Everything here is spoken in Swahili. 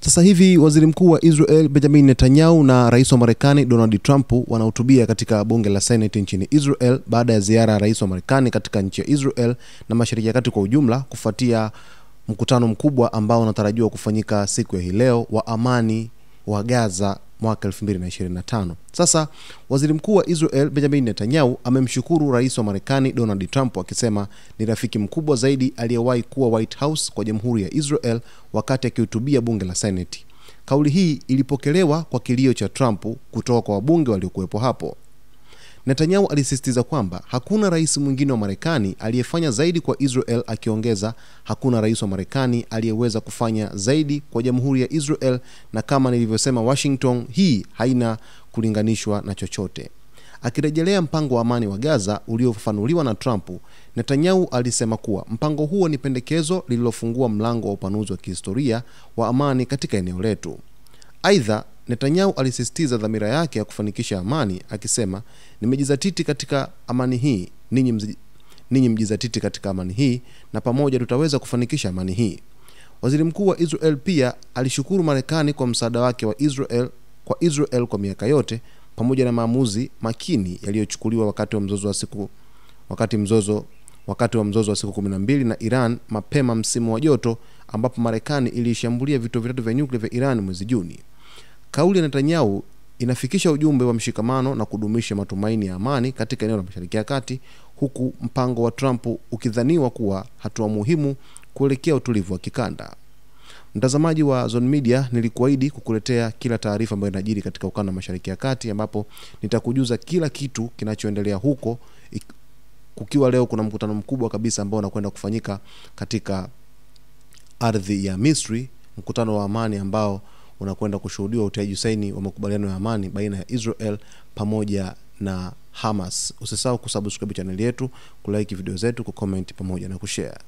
Sasa hivi waziri mkuu wa Israel Benjamin Netanyahu na rais wa Marekani Donald Trump wanahutubia katika bunge la Senate nchini Israel baada ya ziara ya rais wa Marekani katika nchi ya Israel na Mashariki ya Kati kwa ujumla, kufuatia mkutano mkubwa ambao unatarajiwa kufanyika siku ya hii leo wa amani wa Gaza mwaka 2025. Sasa waziri mkuu wa Israel Benjamin Netanyahu amemshukuru rais wa Marekani Donald Trump akisema ni rafiki mkubwa zaidi aliyewahi kuwa White House kwa Jamhuri ya Israel wakati akihutubia bunge la Senate. Kauli hii ilipokelewa kwa kilio cha Trump kutoka kwa wabunge waliokuwepo hapo. Netanyahu alisisitiza kwamba hakuna rais mwingine wa Marekani aliyefanya zaidi kwa Israel, akiongeza hakuna rais wa Marekani aliyeweza kufanya zaidi kwa Jamhuri ya Israel, na kama nilivyosema, Washington hii haina kulinganishwa na chochote. Akirejelea mpango wa amani wa Gaza uliofafanuliwa na Trump, Netanyahu alisema kuwa mpango huo ni pendekezo lililofungua mlango wa upanuzi wa kihistoria wa amani katika eneo letu. Aidha, Netanyahu alisisitiza dhamira yake ya kufanikisha amani akisema, nimejizatiti katika amani hii, ninyi mjizatiti katika amani hii, na pamoja tutaweza kufanikisha amani hii. Waziri mkuu wa Israel pia alishukuru Marekani kwa msaada wake wa Israel kwa miaka yote, pamoja na maamuzi makini yaliyochukuliwa wakati wa mzozo wa siku 12 na Iran mapema msimu wa joto, ambapo Marekani ilishambulia vituo vitatu vya nyuklia vya Iran mwezi Juni. Kauli ya Netanyahu inafikisha ujumbe wa mshikamano na kudumisha matumaini ya amani katika eneo la Mashariki ya Kati, huku mpango wa Trump ukidhaniwa kuwa hatua muhimu kuelekea utulivu wa kikanda. Mtazamaji wa Zone Media, nilikuahidi kukuletea kila taarifa ambayo inajiri katika ukanda wa Mashariki ya Kati, ambapo nitakujuza kila kitu kinachoendelea huko, kukiwa leo kuna mkutano mkubwa kabisa ambao unakwenda kufanyika katika ardhi ya Misri, mkutano wa amani ambao unakwenda kushuhudiwa utiaji saini wa makubaliano ya amani baina ya Israel pamoja na Hamas. Usisahau kusubscribe channel yetu, kulike video zetu, kucomment pamoja na kushare.